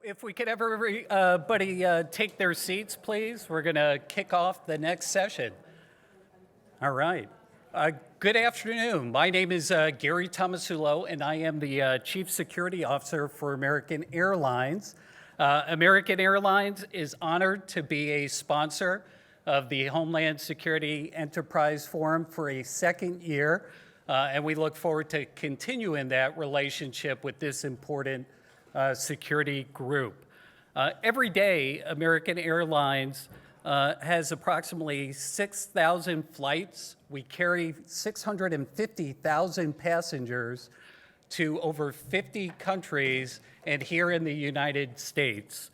If we could everybody take their seats, please. We're going to kick off the next session. All right. Good afternoon. My name is Gary Tomasulo, and I am the Chief Security Officer for American Airlines. American Airlines is honored to be a sponsor of the Homeland Security Enterprise Forum for a second year, and we look forward to continuing that relationship with this important security group. Every day, American Airlines has approximately 6,000 flights. We carry 650,000 passengers to over 50 countries and here in the United States.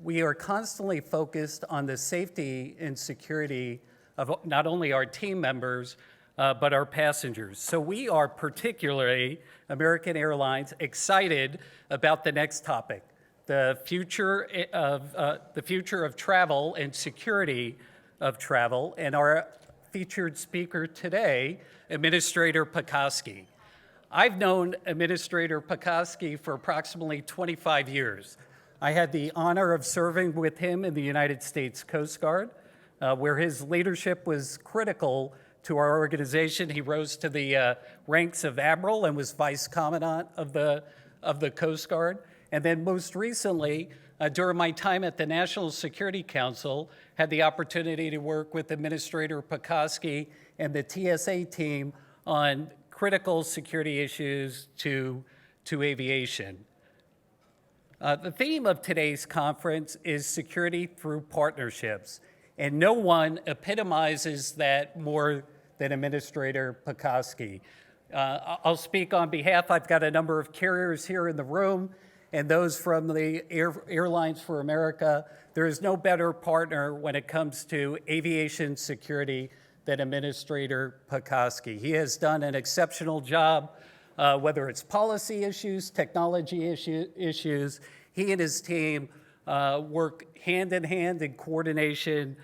We are constantly focused on the safety and security of not only our team members, but our passengers. So we are particularly, American Airlines, excited about the next topic, the future of travel and security of travel. And our featured speaker today, Administrator Pekoski. I've known Administrator Pekoski for approximately 25 years. I had the honor of serving with him in the United States Coast Guard, where his leadership was critical to our organization. He rose to the ranks of Admiral and was Vice Commandant of the Coast Guard. And then most recently, during my time at the National Security Council, had the opportunity to work with Administrator Pekoski and the TSA team on critical security issues to aviation. The theme of today's conference is security through partnerships. And no one epitomizes that more than Administrator Pekoski. I'll speak on behalf, I've got a number of carriers here in the room, and those from the Airlines for America. There is no better partner when it comes to aviation security than Administrator Pekoski. He has done an exceptional job, whether it's policy issues, technology issues. He and his team work hand in hand in coordination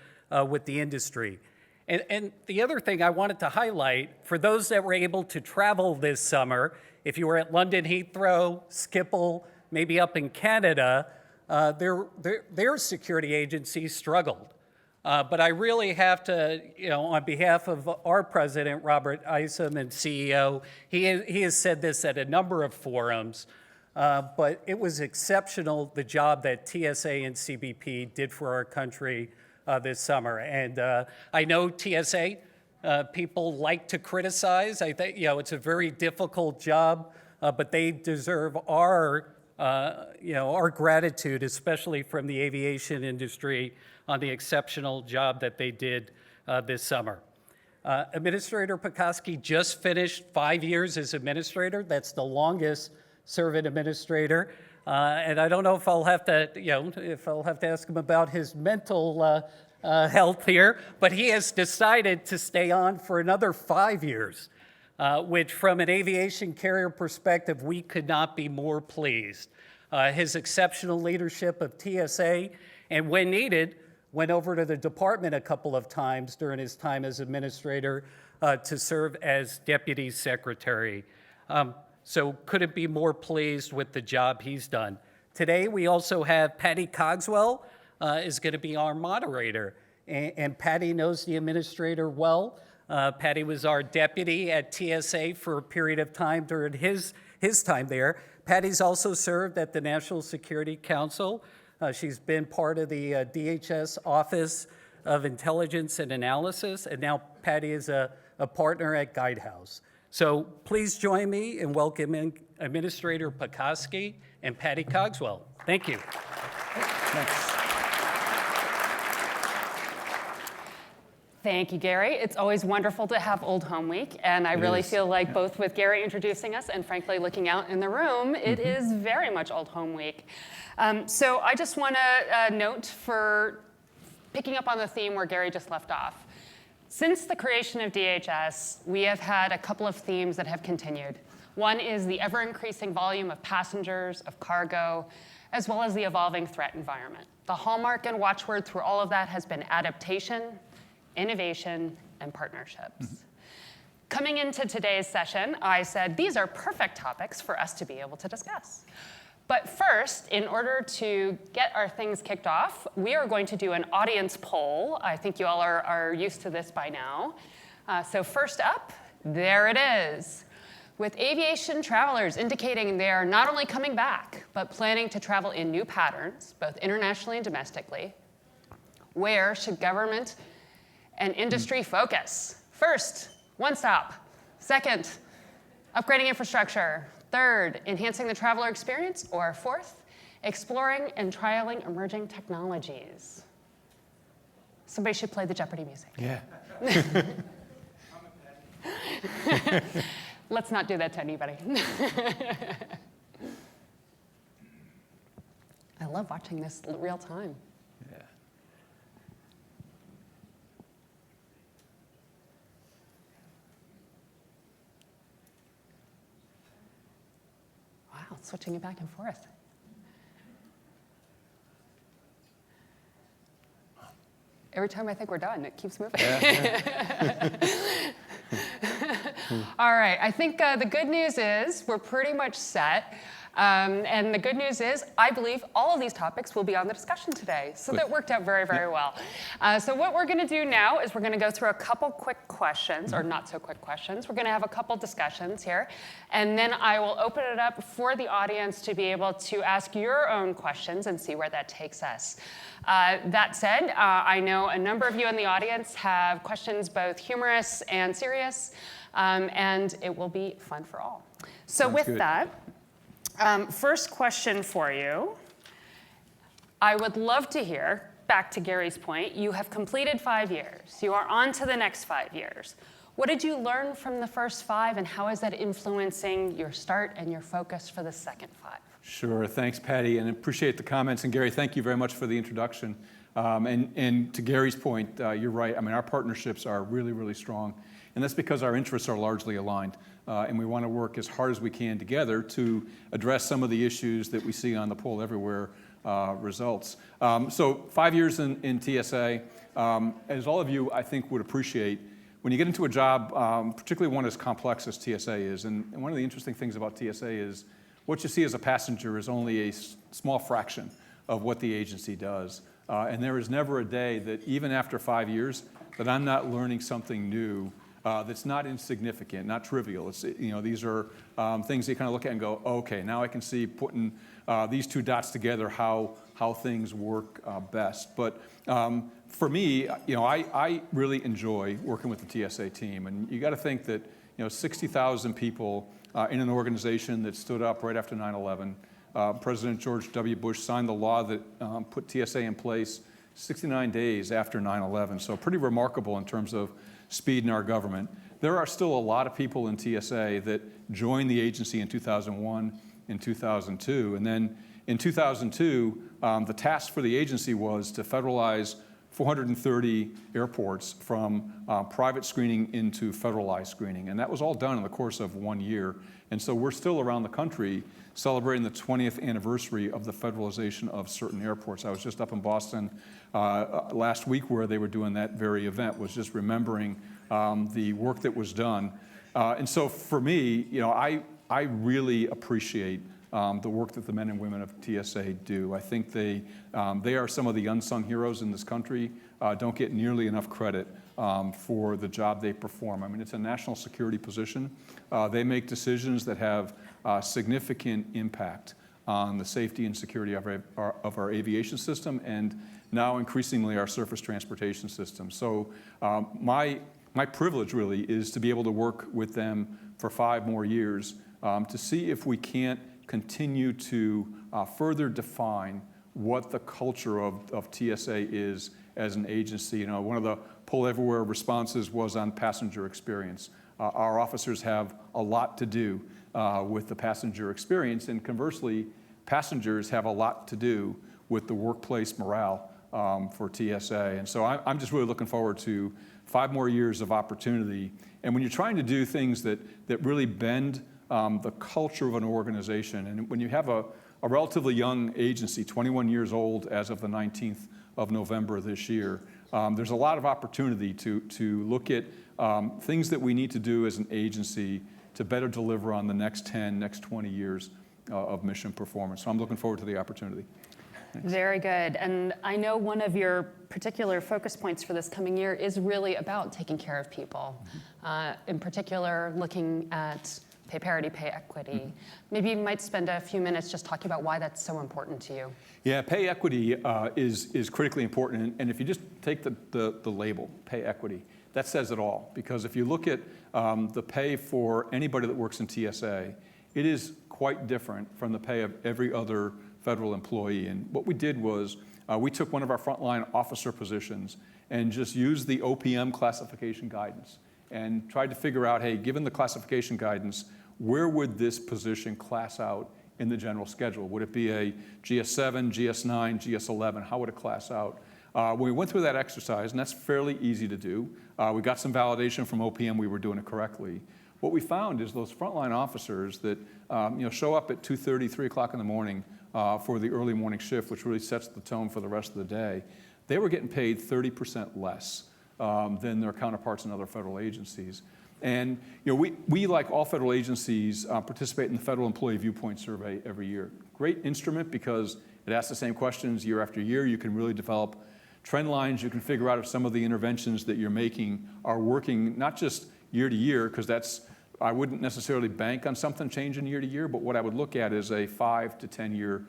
with the industry. And the other thing I wanted to highlight, for those that were able to travel this summer, if you were at London Heathrow, Schiphol, maybe up in Canada, their security agencies struggled. But I really have to, on behalf of our president, Robert Isom, and CEO, he has said this at a number of forums, but it was exceptional, the job that TSA and CBP did for our country this summer. And I know TSA, people like to criticize. I think, it's a very difficult job, but they deserve our gratitude, especially from the aviation industry, on the exceptional job that they did this summer. Administrator Pekoski just finished 5 years as administrator. That's the longest serving administrator. And I don't know if I'll have to, ask him about his mental health here, but he has decided to stay on for another 5 years, which from an aviation carrier perspective, we could not be more pleased. His exceptional leadership of TSA, and when needed, went over to the department a couple of times during his time as administrator to serve as deputy secretary. So couldn't be more pleased with the job he's done. Today, we also have Patty Cogswell is going to be our moderator. And Patty knows the administrator well. Patty was our deputy at TSA for a period of time during his time there. Patty's also served at the National Security Council. She's been part of the DHS Office of Intelligence and Analysis, and now Patty is a partner at Guidehouse. So please join me in welcoming Administrator Pekoski and Patty Cogswell. Thank you. Thanks. Thank you, Gary. It's always wonderful to have Old Home Week, and I really feel like both with Gary introducing us and frankly looking out in the room, it is very much Old Home Week. So I just want to note, for picking up on the theme where Gary just left off, since the creation of DHS, we have had a couple of themes that have continued. One is the ever-increasing volume of passengers, of cargo, as well as the evolving threat environment. The hallmark and watchword through all of that has been adaptation, innovation, and partnerships. Coming into today's session, I said, these are perfect topics for us to be able to discuss. But first, in order to get our things kicked off, we are going to do an audience poll. I think you all are used to this by now. So first up, there it is. With aviation travelers indicating they are not only coming back, but planning to travel in new patterns, both internationally and domestically, where should government and industry focus? First, one stop. Second, upgrading infrastructure. Third, enhancing the traveler experience. Or fourth, exploring and trialing emerging technologies. Somebody should play the Jeopardy music. Yeah. Let's not do that to anybody. I love watching this real time. Yeah. Wow, switching it back and forth. Every time I think we're done, it keeps moving. All right, I think the good news is we're pretty much set. And the good news is, I believe all of these topics will be on the discussion today. So that worked out very, very well. So what we're going to do now is we're going to go through a couple quick questions, or not so quick questions. We're going to have a couple discussions here. And then I will open it up for the audience to be able to ask your own questions and see where that takes us. That said, I know a number of you in the audience have questions both humorous and serious, and it will be fun for all. So Sounds with good. that, first question for you. I would love to hear, back to Gary's point, you have completed 5 years. You are on to the next 5 years. What did you learn from the first 5, and how is that influencing your start and your focus for the second 5? Sure. Thanks, Patty, and appreciate the comments. And Gary, thank you very much for the introduction. And to Gary's point, you're right. I mean, our partnerships are really, really strong, and that's because our interests are largely aligned. And we want to work as hard as we can together to address some of the issues that we see on the Poll Everywhere results. So 5 years in TSA, as all of you, I think, would appreciate, when you get into a job, particularly one as complex as TSA is, and one of the interesting things about TSA is what you see as a passenger is only a small fraction of what the agency does. And there is never a day that, even after 5 years, that I'm not learning something new that's not insignificant, not trivial. It's, these are things that you kind of look at and go, okay, now I can see putting these two dots together, how things work best. But for me, I really enjoy working with the TSA team. And you got to think that 60,000 people in an organization that stood up right after 9/11. President George W. Bush signed the law that put TSA in place 69 days after 9/11. So pretty remarkable in terms of speed in our government. There are still a lot of people in TSA that joined the agency in 2001, in 2002. And then in 2002, the task for the agency was to federalize 430 airports from private screening into federalized screening. And that was all done in the course of 1 year. And so we're still around the country celebrating the 20th anniversary of the federalization of certain airports. I was just up in Boston last week where they were doing that very event, was just remembering the work that was done. And so for me, I really appreciate the work that the men and women of TSA do. I think they are some of the unsung heroes in this country, don't get nearly enough credit for the job they perform. I mean, it's a national security position. They make decisions that have significant impact on the safety and security of our aviation system, and now increasingly our surface transportation system. So my privilege really is to be able to work with them for 5 more years to see if we can't continue to further define what the culture of TSA is as an agency. One of the Poll Everywhere responses was on passenger experience. Our officers have a lot to do with the passenger experience, and conversely, passengers have a lot to do with the workplace morale for TSA. And so I'm just really looking forward to 5 more years of opportunity. And when you're trying to do things that really bend the culture of an organization, and when you have a relatively young agency, 21 years old as of the 19th of November this year, there's a lot of opportunity to look at things that we need to do as an agency to better deliver on the next 10, next 20 years of mission performance. So I'm looking forward to the opportunity. Very good. And I know one of your particular focus points for this coming year is really about taking care of people. In particular, looking at pay parity, pay equity. Maybe you might spend a few minutes just talking about why that's so important to you. Yeah, pay equity is critically important. And if you just take the label, pay equity, that says it all. Because if you look at the pay for anybody that works in TSA, it is quite different from the pay of every other federal employee. And what we did was we took one of our frontline officer positions and just used the OPM classification guidance and tried to figure out, hey, given the classification guidance, where would this position class out in the general schedule? Would it be a GS7, GS9, GS11? How would it class out? When we went through that exercise, and that's fairly easy to do, we got some validation from OPM we were doing it correctly. What we found is those frontline officers that show up at 2:30, 3 o'clock in the morning for the early morning shift, which really sets the tone for the rest of the day, they were getting paid 30% less than their counterparts in other federal agencies. And we, like all federal agencies, participate in the Federal Employee Viewpoint Survey every year. Great instrument because it asks the same questions year after year. You can really develop trend lines. You can figure out if some of the interventions that you're making are working, not just year to year, because I wouldn't necessarily bank on something changing year to year, but what I would look at is a 5 to 10 year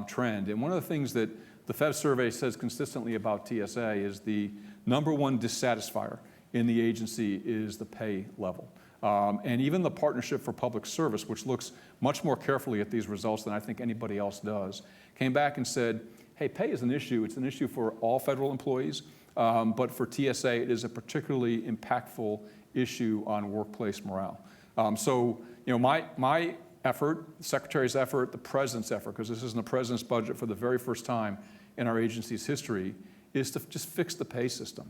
trend. And one of the things that the Fed survey says consistently about TSA is the #1 dissatisfier in the agency is the pay level. And even the Partnership for Public Service, which looks much more carefully at these results than I think anybody else does, came back and said, hey, pay is an issue. It's an issue for all federal employees, but for TSA, it is a particularly impactful issue on workplace morale. So my effort, the Secretary's effort, the President's effort, because this is in the President's budget for the very first time in our agency's history, is to just fix the pay system,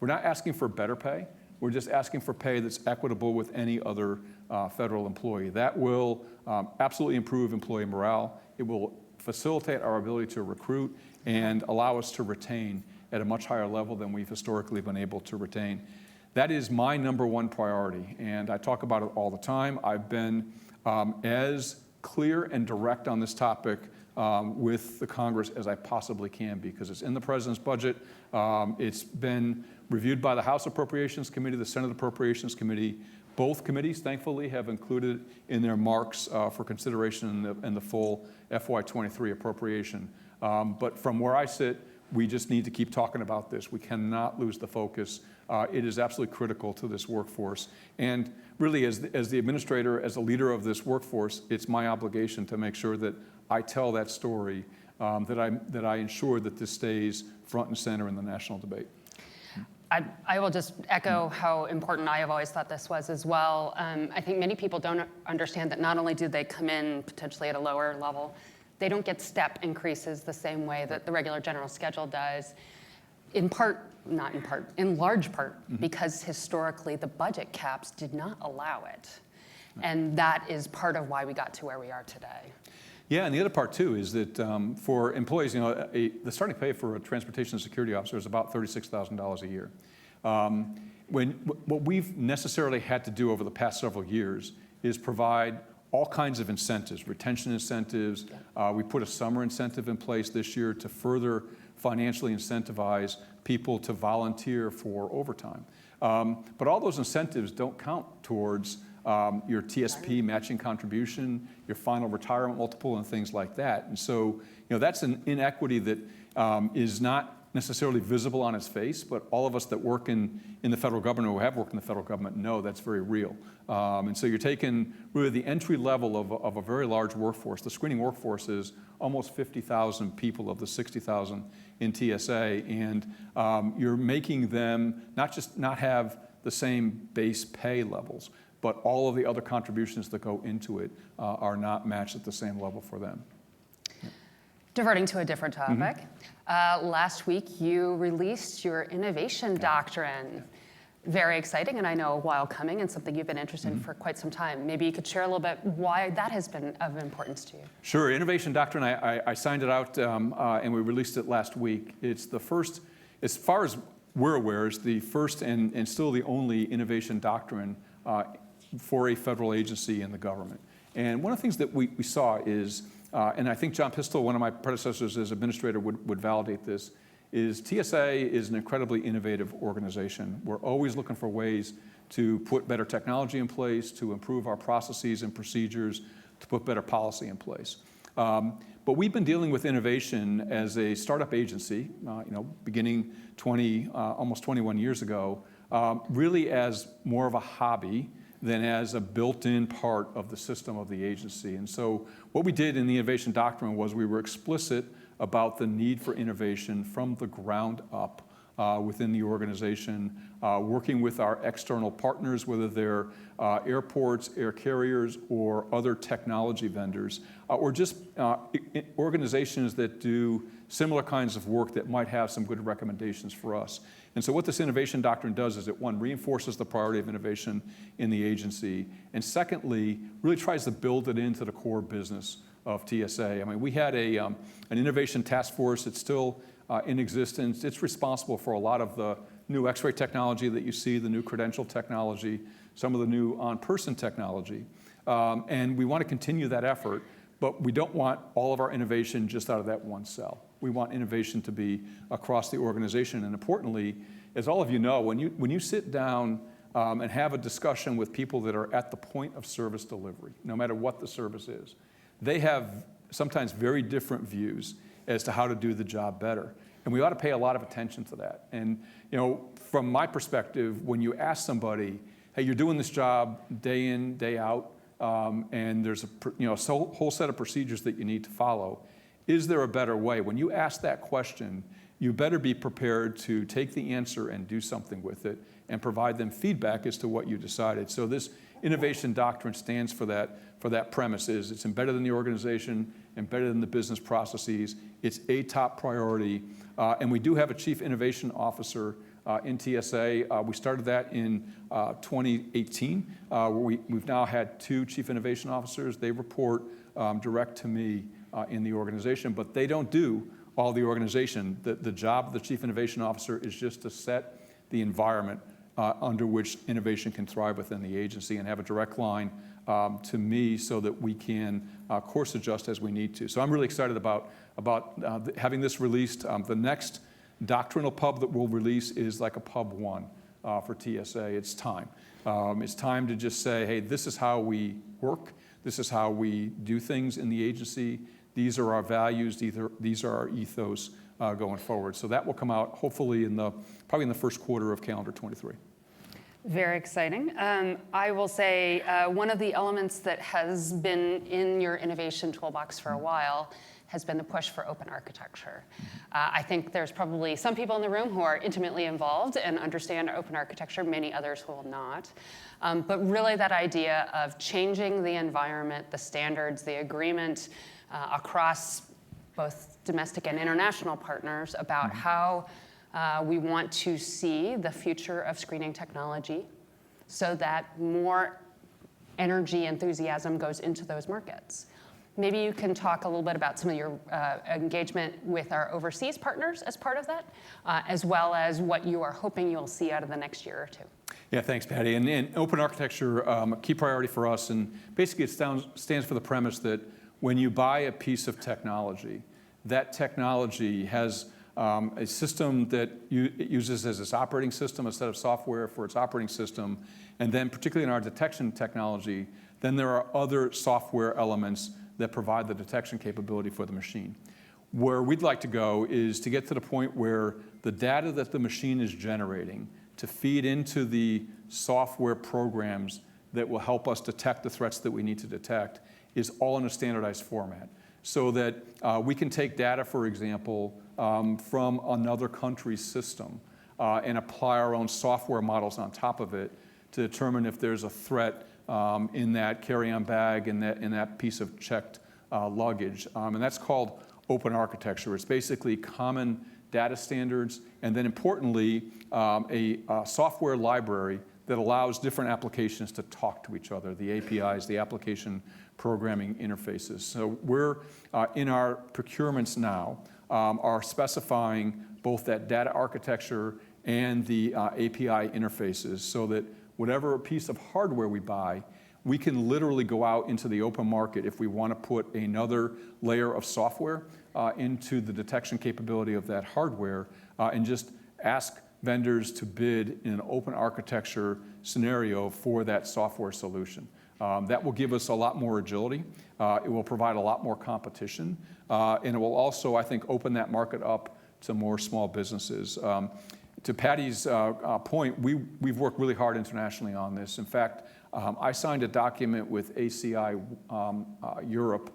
we're not asking for better pay, we're just asking for pay that's equitable with any other federal employee. That will absolutely improve employee morale. It will facilitate our ability to recruit and allow us to retain at a much higher level than we've historically been able to retain. That is my #1 priority, and I talk about it all the time. I've been as clear and direct on this topic with the Congress as I possibly can because it's in the President's budget. It's been reviewed by the House Appropriations Committee, the Senate Appropriations Committee. Both committees, thankfully, have included in their marks for consideration in the full FY23 appropriation. But from where I sit, we just need to keep talking about this. We cannot lose the focus. It is absolutely critical to this workforce. And really, as the administrator, as a leader of this workforce, it's my obligation to make sure that I tell that story, that I ensure that this stays front and center in the national debate. I will just echo how important I have always thought this was as well. I think many people don't understand that not only do they come in potentially at a lower level, they don't get step increases the same way that the regular general schedule does. In large part, because historically the budget caps did not allow it. And that is part of why we got to where we are today. Yeah, and the other part too is that for employees, the starting pay for a transportation and security officer is about $36,000 a year. What we've necessarily had to do over the past several years is provide all kinds of incentives, retention incentives. We put a summer incentive in place this year to further financially incentivize people to volunteer for overtime. But all those incentives don't count towards your TSP matching contribution, your final retirement multiple, and things like that. And so, that's an inequity that is not necessarily visible on its face, but all of us that work in the federal government or have worked in the federal government know that's very real. And so you're taking really the entry level of a very large workforce. The screening workforce is almost 50,000 people of the 60,000 in TSA, and you're making them not have the same base pay levels, but all of the other contributions that go into it are not matched at the same level for them. Diverting to a different topic, last week you released your innovation doctrine. Very exciting, and I know a while coming, and something you've been interested in for quite some time. Maybe you could share a little bit why that has been of importance to you. Sure, innovation doctrine, I signed it out and we released it last week. It's the first, as far as we're aware, it's the first and still the only innovation doctrine for a federal agency in the government. And one of the things that we saw is, and I think John Pistol, one of my predecessors as administrator, would validate this, is TSA is an incredibly innovative organization. We're always looking for ways to put better technology in place, to improve our processes and procedures, to put better policy in place. But we've been dealing with innovation as a startup agency, beginning almost 21 years ago, really as more of a hobby than as a built-in part of the system of the agency. And so what we did in the innovation doctrine was we were explicit about the need for innovation from the ground up within the organization, working with our external partners, whether they're airports, air carriers, or other technology vendors, or just organizations that do similar kinds of work that might have some good recommendations for us. And so what this innovation doctrine does is it, one, reinforces the priority of innovation in the agency, and secondly, really tries to build it into the core business of TSA. I mean, we had an innovation task force. It's still in existence. It's responsible for a lot of the new X-ray technology that you see, the new credential technology, some of the new on-person technology. And we want to continue that effort, but we don't want all of our innovation just out of that one cell. We want innovation to be across the organization. And importantly, as all of you know, when you sit down and have a discussion with people that are at the point of service delivery, no matter what the service is, they have sometimes very different views as to how to do the job better. And we ought to pay a lot of attention to that. And from my perspective, when you ask somebody, hey, you're doing this job day in, day out, and there's a whole set of procedures that you need to follow, is there a better way? When you ask that question, you better be prepared to take the answer and do something with it and provide them feedback as to what you decided. So this innovation doctrine stands for that premise. It's embedded in the organization, embedded in the business processes. It's a top priority. And we do have a chief innovation officer in TSA. We started that in 2018. We've now had 2 chief innovation officers. They report direct to me in the organization, but they don't do all the organization. The job of the chief innovation officer is just to set the environment under which innovation can thrive within the agency and have a direct line to me so that we can course adjust as we need to. So I'm really excited about having this released. The next doctrinal pub that we'll release is like a pub 1 for TSA. It's time. It's time to just say, hey, this is how we work. This is how we do things in the agency. These are our values. These are our ethos going forward. So that will come out hopefully probably in the first quarter of calendar 23. Very exciting. I will say one of the elements that has been in your innovation toolbox for a while has been the push for open architecture. I think there's probably some people in the room who are intimately involved and understand open architecture, many others who will not. But really that idea of changing the environment, the standards, the agreement across both domestic and international partners about how we want to see the future of screening technology so that more energy, enthusiasm goes into those markets. Maybe you can talk a little bit about some of your engagement with our overseas partners as part of that, as well as what you are hoping you'll see out of the next year or 2. Yeah, thanks, Patty. And open architecture, a key priority for us, and basically it stands for the premise that when you buy a piece of technology, that technology has a system that it uses as its operating system, a set of software for its operating system, and then particularly in our detection technology, then there are other software elements that provide the detection capability for the machine. Where we'd like to go is to get to the point where the data that the machine is generating to feed into the software programs that will help us detect the threats that we need to detect is all in a standardized format. So that we can take data, for example, from another country's system and apply our own software models on top of it to determine if there's a threat in that carry-on bag, in that piece of checked luggage. And that's called open architecture. It's basically common data standards, and then importantly, a software library that allows different applications to talk to each other, the APIs, the application programming interfaces. So we're in our procurements now are specifying both that data architecture and the API interfaces so that whatever piece of hardware we buy, we can literally go out into the open market if we want to put another layer of software into the detection capability of that hardware and just ask vendors to bid in an open architecture scenario for that software solution. That will give us a lot more agility. It will provide a lot more competition. And it will also, I think, open that market up to more small businesses. To Patty's point, we've worked really hard internationally on this. In fact, I signed a document with ACI Europe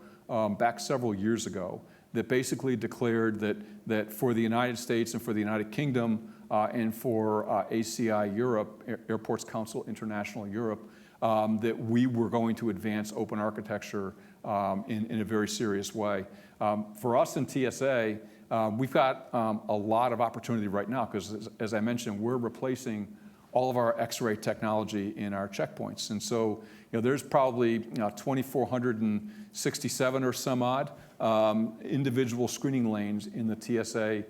back several years ago that basically declared that for the United States and for the United Kingdom and for ACI Europe, Airports Council International Europe, that we were going to advance open architecture in a very serious way. For us in TSA, we've got a lot of opportunity right now because, as I mentioned, we're replacing all of our X-ray technology in our checkpoints. And so there's probably 2,467 or some odd individual screening lanes in the TSA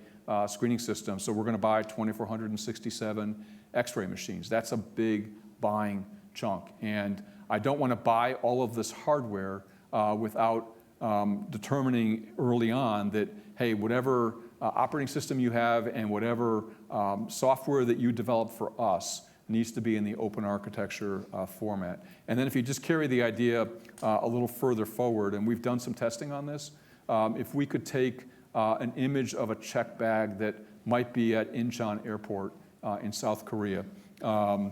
screening system. So we're going to buy 2,467 X-ray machines. That's a big buying chunk. And I don't want to buy all of this hardware without determining early on that, hey, whatever operating system you have and whatever software that you develop for us needs to be in the open architecture format. And then if you just carry the idea a little further forward, and we've done some testing on this, if we could take an image of a check bag that might be at Incheon Airport in South Korea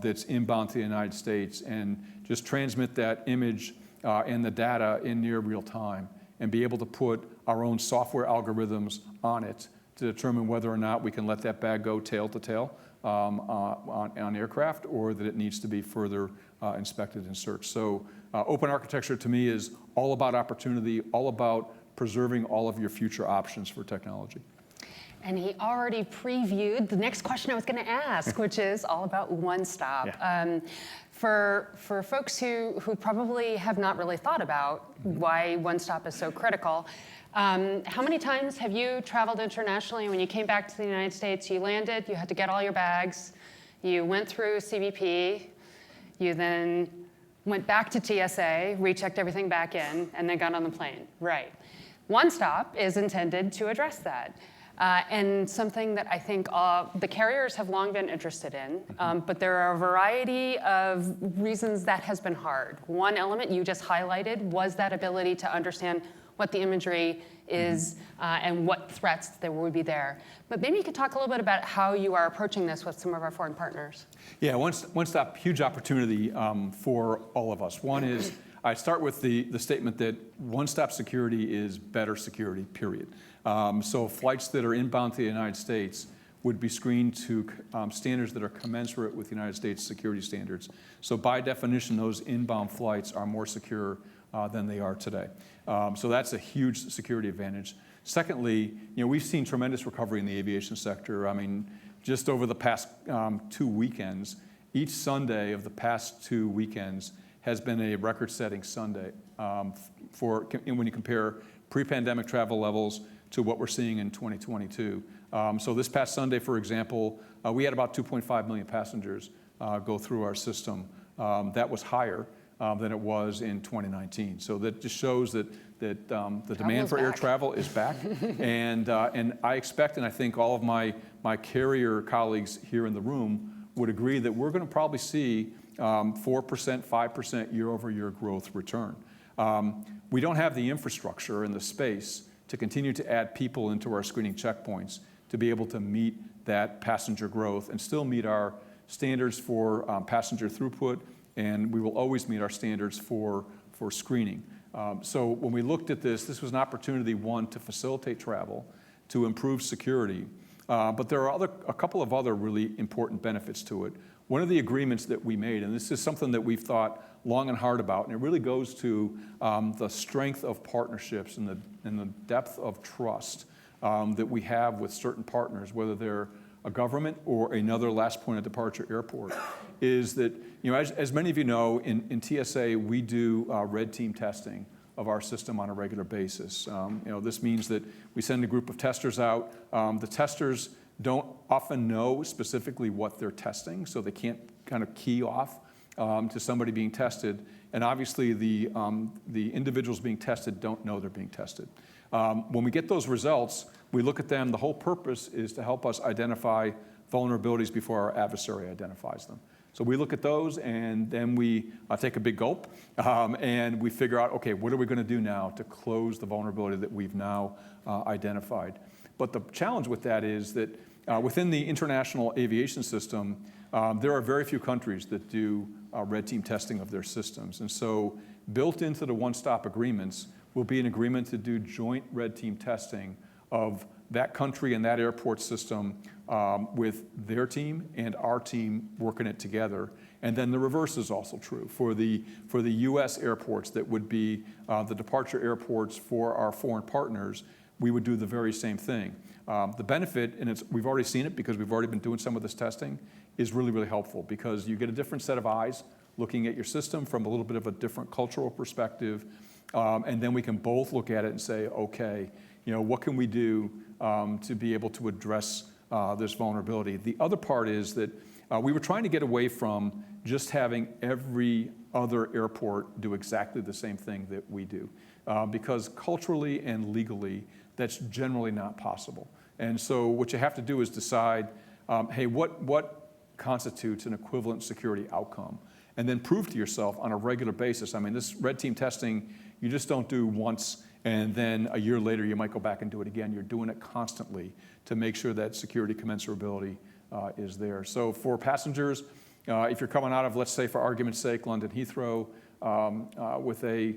that's inbound to the United States and just transmit that image and the data in near real time and be able to put our own software algorithms on it to determine whether or not we can let that bag go tail to tail on aircraft or that it needs to be further inspected and searched. So open architecture to me is all about opportunity, all about preserving all of your future options for technology. And he already previewed the next question I was going to ask, which is all about one-stop. Yeah. For folks who probably have not really thought about why one-stop is so critical, how many times have you traveled internationally? When you came back to the United States, you landed, you had to get all your bags, you went through CBP, you then went back to TSA, rechecked everything back in, and then got on the plane. Right. One-stop is intended to address that. And something that I think the carriers have long been interested in, but there are a variety of reasons that has been hard. One element you just highlighted was that ability to understand what the imagery is and what threats there would be there. But maybe you could talk a little bit about how you are approaching this with some of our foreign partners. Yeah, one-stop, huge opportunity for all of us. One is, I start with the statement that one-stop security is better security, period. So flights that are inbound to the United States would be screened to standards that are commensurate with United States security standards. So by definition, those inbound flights are more secure than they are today. So that's a huge security advantage. Secondly, we've seen tremendous recovery in the aviation sector. I mean, just over the past 2 weekends, each Sunday of the past 2 weekends has been a record-setting Sunday when you compare pre-pandemic travel levels to what we're seeing in 2022. So this past Sunday, for example, we had about 2.5 million passengers go through our system. That was higher than it was in 2019. So that just shows that the demand for air travel is back. And I expect, and I think all of my carrier colleagues here in the room would agree that we're going to probably see 4%, 5% year-over-year growth return. We don't have the infrastructure and the space to continue to add people into our screening checkpoints to be able to meet that passenger growth and still meet our standards for passenger throughput, and we will always meet our standards for screening. So when we looked at this was an opportunity, one, to facilitate travel, to improve security, but there are a couple of other really important benefits to it. One of the agreements that we made, and this is something that we've thought long and hard about, and it really goes to the strength of partnerships and the depth of trust that we have with certain partners, whether they're a government or another last point of departure airport, is that, as many of you know, in TSA, we do red team testing of our system on a regular basis. This means that we send a group of testers out. The testers don't often know specifically what they're testing, so they can't kind of key off to somebody being tested. and obviously the individuals being tested don't know they're being tested. When we get those results, we look at them. The whole purpose is to help us identify vulnerabilities before our adversary identifies them. So we look at those, and then we take a big gulp, and we figure out, okay, what are we going to do now to close the vulnerability that we've now identified? But the challenge with that is that within the international aviation system, there are very few countries that do red team testing of their systems. And so built into the one-stop agreements will be an agreement to do joint red team testing of that country and that airport system with their team and our team working it together. And then the reverse is also true. For the U.S. airports that would be the departure airports for our foreign partners, we would do the very same thing. The benefit, and we've already seen it because we've already been doing some of this testing, is really, really helpful because you get a different set of eyes looking at your system from a little bit of a different cultural perspective. And then we can both look at it and say, okay, what can we do to be able to address this vulnerability? The other part is that we were trying to get away from just having every other airport do exactly the same thing that we do, because culturally and legally, that's generally not possible. And so what you have to do is decide, hey, what constitutes an equivalent security outcome? And then prove to yourself on a regular basis. I mean, this red team testing, you just don't do once and then a year later you might go back and do it again. You're doing it constantly to make sure that security commensurability is there. So for passengers, if you're coming out of, let's say for argument's sake, London Heathrow, with a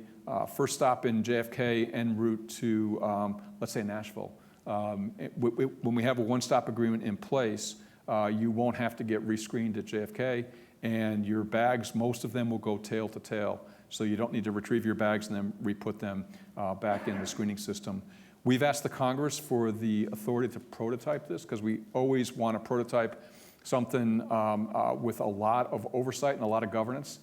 first stop in JFK en route to, let's say, Nashville, when we have a one-stop agreement in place, you won't have to get rescreened at JFK, and your bags, most of them will go tail to tail. So you don't need to retrieve your bags and then re-put them back in the screening system. We've asked the Congress for the authority to prototype this because we always want to prototype something with a lot of oversight and a lot of governance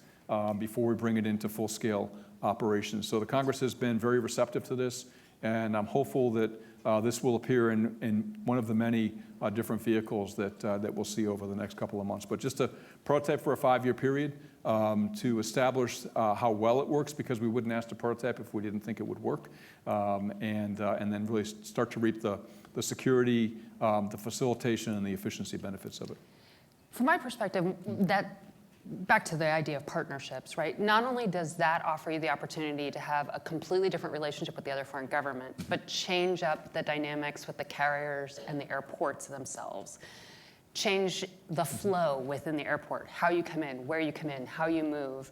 before we bring it into full-scale operations. So the Congress has been very receptive to this, and I'm hopeful that this will appear in one of the many different vehicles that we'll see over the next couple of months. But just a prototype for a 5-year period to establish how well it works, because we wouldn't ask to prototype if we didn't think it would work, and then really start to reap the security, the facilitation, and the efficiency benefits of it. From my perspective, back to the idea of partnerships, right? Not only does that offer you the opportunity to have a completely different relationship with the other foreign government, but change up the dynamics with the carriers and the airports themselves. Change the flow within the airport, how you come in, where you come in, how you move,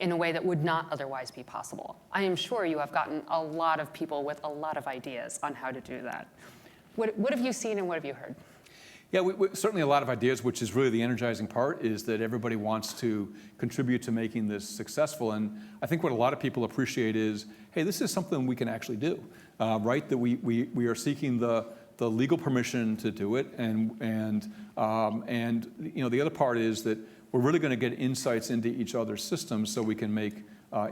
in a way that would not otherwise be possible. I am sure you have gotten a lot of people with a lot of ideas on how to do that. What have you seen and what have you heard? Yeah, certainly a lot of ideas, which is really the energizing part, is that everybody wants to contribute to making this successful. And I think what a lot of people appreciate is, hey, this is something we can actually do, right? That we are seeking the legal permission to do it. And the other part is that we're really going to get insights into each other's systems so we can make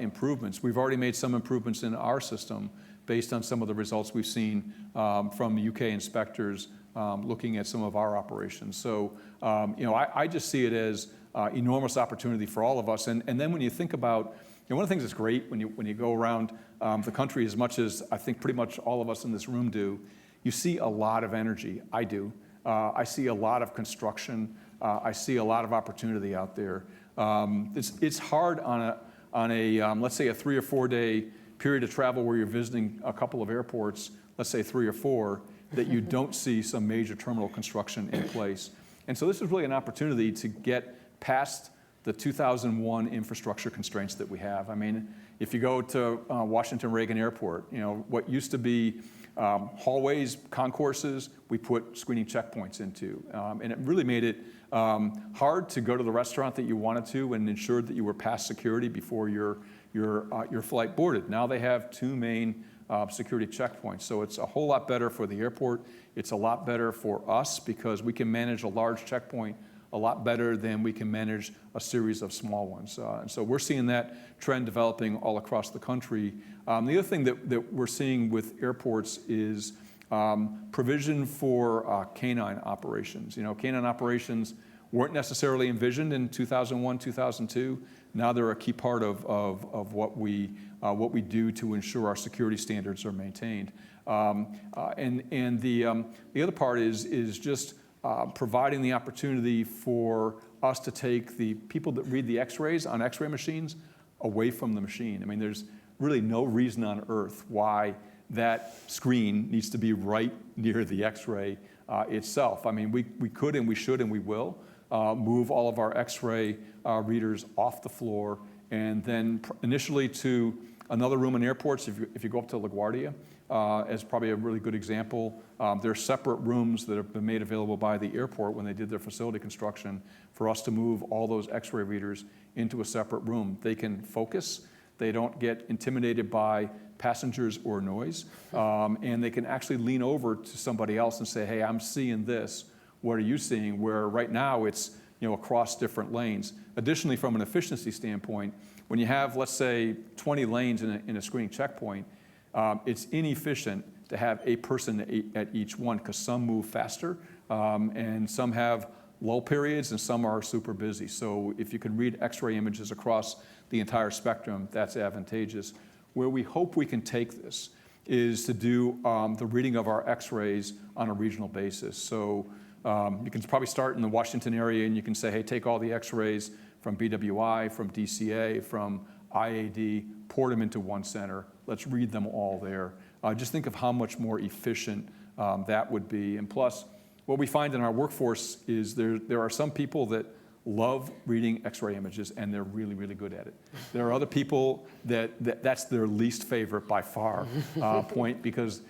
improvements. We've already made some improvements in our system based on some of the results we've seen from UK inspectors looking at some of our operations. So, I just see it as enormous opportunity for all of us. And then when you think about, one of the things that's great when you go around the country, as much as I think pretty much all of us in this room do, you see a lot of energy. I do. I see a lot of construction. I see a lot of opportunity out there. It's hard on a let's say a 3 or 4 day period of travel where you're visiting a couple of airports, let's say 3 or 4, that you don't see some major terminal construction in place. And so this is really an opportunity to get past the 2001 infrastructure constraints that we have. I mean, if you go to Washington Reagan Airport, what used to be hallways, concourses, we put screening checkpoints into. And it really made it hard to go to the restaurant that you wanted to and ensured that you were past security before your flight boarded. Now they have 2 main security checkpoints. So it's a whole lot better for the airport. It's a lot better for us because we can manage a large checkpoint a lot better than we can manage a series of small ones. And so we're seeing that trend developing all across the country. The other thing that we're seeing with airports is provision for canine operations. Canine operations weren't necessarily envisioned in 2001, 2002. Now they're a key part of what we do to ensure our security standards are maintained. And the other part is just providing the opportunity for us to take the people that read the X-rays on X-ray machines away from the machine. I mean, there's really no reason on earth why that screen needs to be right near the X-ray itself. I mean, we could and we should and we will move all of our X-ray readers off the floor and then initially to another room in airports. If you go up to LaGuardia, as probably a really good example, there are separate rooms that have been made available by the airport when they did their facility construction for us to move all those X-ray readers into a separate room. They can focus. They don't get intimidated by passengers or noise, and they can actually lean over to somebody else and say, hey, I'm seeing this. What are you seeing? Where right now it's across different lanes. Additionally, from an efficiency standpoint, when you have, let's say, 20 lanes in a screening checkpoint, it's inefficient to have a person at each one because some move faster and some have lull periods and some are super busy. So if you can read X-ray images across the entire spectrum, that's advantageous. Where we hope we can take this is to do the reading of our X-rays on a regional basis. So you can probably start in the Washington area and you can say, hey, take all the X-rays from BWI, from DCA, from IAD, port them into one center. Let's read them all there. Just think of how much more efficient that would be. And plus, what we find in our workforce is there are some people that love reading X-ray images and they're really, really good at it. There are other people that's their least favorite by far point because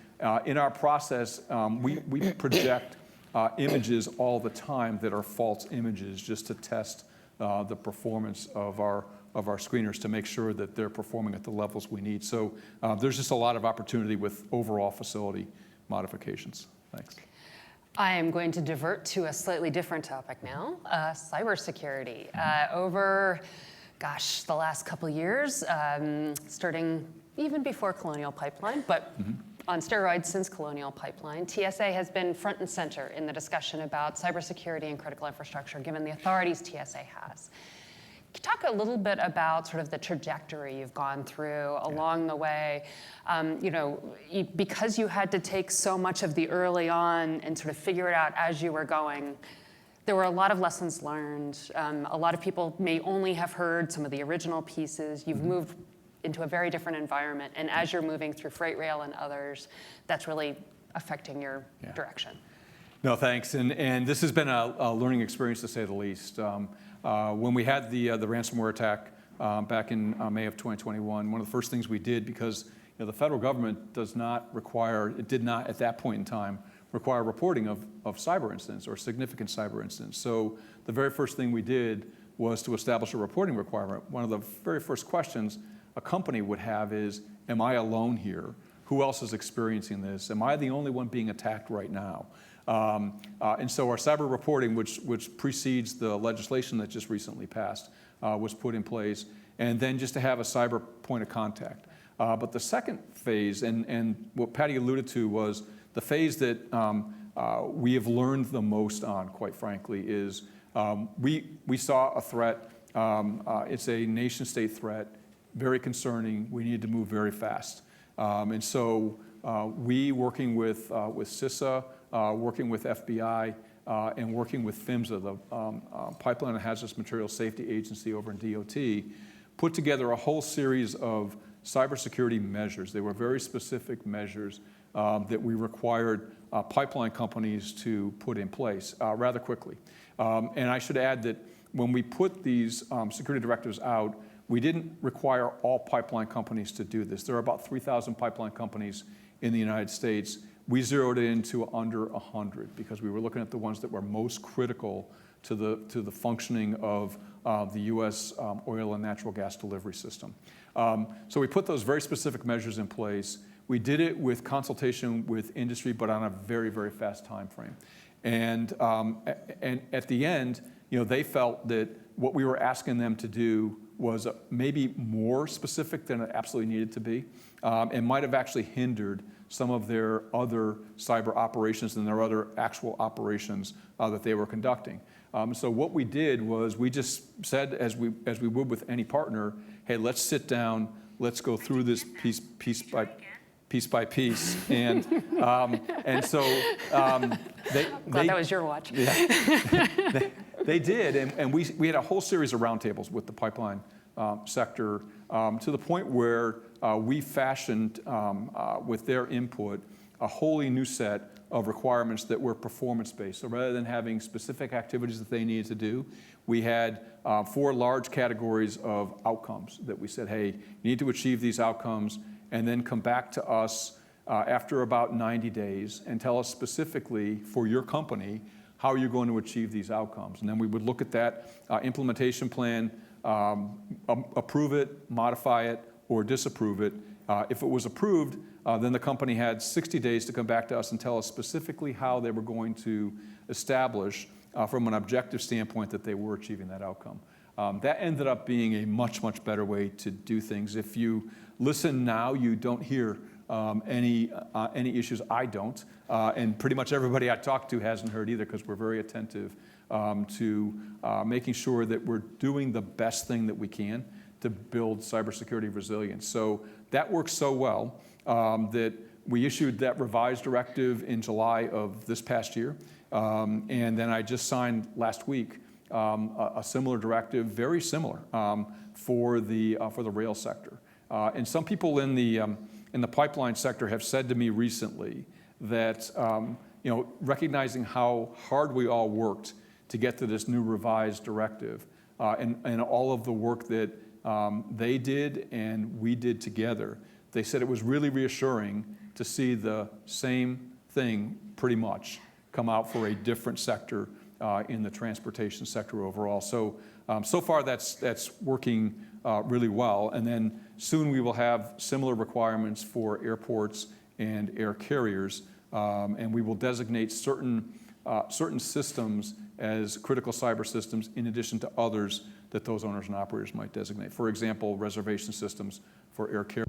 in our process, we project images all the time that are false images just to test the performance of our screeners to make sure that they're performing at the levels we need. So there's just a lot of opportunity with overall facility modifications. Thanks. I am going to divert to a slightly different topic now, cybersecurity. Over, the last couple years, starting even before Colonial Pipeline, but on steroids since Colonial Pipeline, TSA has been front and center in the discussion about cybersecurity and critical infrastructure, given the authorities TSA has. Can you talk a little bit about sort of the trajectory you've gone through along the way? Because you had to take so much of the early on and sort of figure it out as you were going, there were a lot of lessons learned. A lot of people may only have heard some of the original pieces. You've moved into a very different environment, and as you're moving through freight rail and others, that's really affecting your direction. No, thanks. And this has been a learning experience, to say the least. When we had the ransomware attack back in May of 2021, one of the first things we did, because the federal government did not at that point in time require reporting of cyber incidents or significant cyber incidents. So the very first thing we did was to establish a reporting requirement. One of the very first questions a company would have is, am I alone here? Who else is experiencing this? Am I the only one being attacked right now? And so our cyber reporting, which precedes the legislation that just recently passed, was put in place, and then just to have a cyber point of contact. But the second phase, and what Patty alluded to, was the phase that we have learned the most on, quite frankly, is we saw a threat. It's a nation-state threat, very concerning. We needed to move very fast. And so we, working with CISA, working with FBI, and working with PHMSA, the Pipeline and Hazardous Materials Safety Agency over in DOT, put together a whole series of cybersecurity measures. They were very specific measures that we required pipeline companies to put in place rather quickly. And I should add that when we put these security directives out, we didn't require all pipeline companies to do this. There are about 3,000 pipeline companies in the United States. We zeroed it into under 100 because we were looking at the ones that were most critical to the functioning of the U.S. oil and natural gas delivery system. So we put those very specific measures in place. We did it with consultation with industry, but on a very, very fast time frame. And at the end, they felt that what we were asking them to do was maybe more specific than it absolutely needed to be, and might have actually hindered some of their other cyber operations and their other actual operations that they were conducting. So what we did was we just said, as we would with any partner, hey, let's sit down, let's go through this piece by piece, and so they Glad that was your watch. they did, and we had a whole series of roundtables with the pipeline sector to the point where we fashioned, with their input, a wholly new set of requirements that were performance-based. So rather than having specific activities that they needed to do, we had 4 large categories of outcomes that we said, hey, you need to achieve these outcomes, and then come back to us after about 90 days and tell us specifically for your company how you're going to achieve these outcomes. And then we would look at that implementation plan, approve it, modify it, or disapprove it. If it was approved, then the company had 60 days to come back to us and tell us specifically how they were going to establish, from an objective standpoint, that they were achieving that outcome. That ended up being a much, much better way to do things. If you listen now, you don't hear any issues. I don't, and pretty much everybody I talk to hasn't heard either, because we're very attentive to making sure that we're doing the best thing that we can to build cybersecurity resilience. So that works so well that we issued that revised directive in July of this past year, and then I just signed last week a similar directive, very similar, for the rail sector. And some people in the pipeline sector have said to me recently that recognizing how hard we all worked to get to this new revised directive, and all of the work that they did and we did together, they said it was really reassuring to see the same thing pretty much come out for a different sector in the transportation sector overall. So far that's working really well. And then soon we will have similar requirements for airports and air carriers, and we will designate certain systems as critical cyber systems in addition to others that those owners and operators might designate. For example, reservation systems for air carriers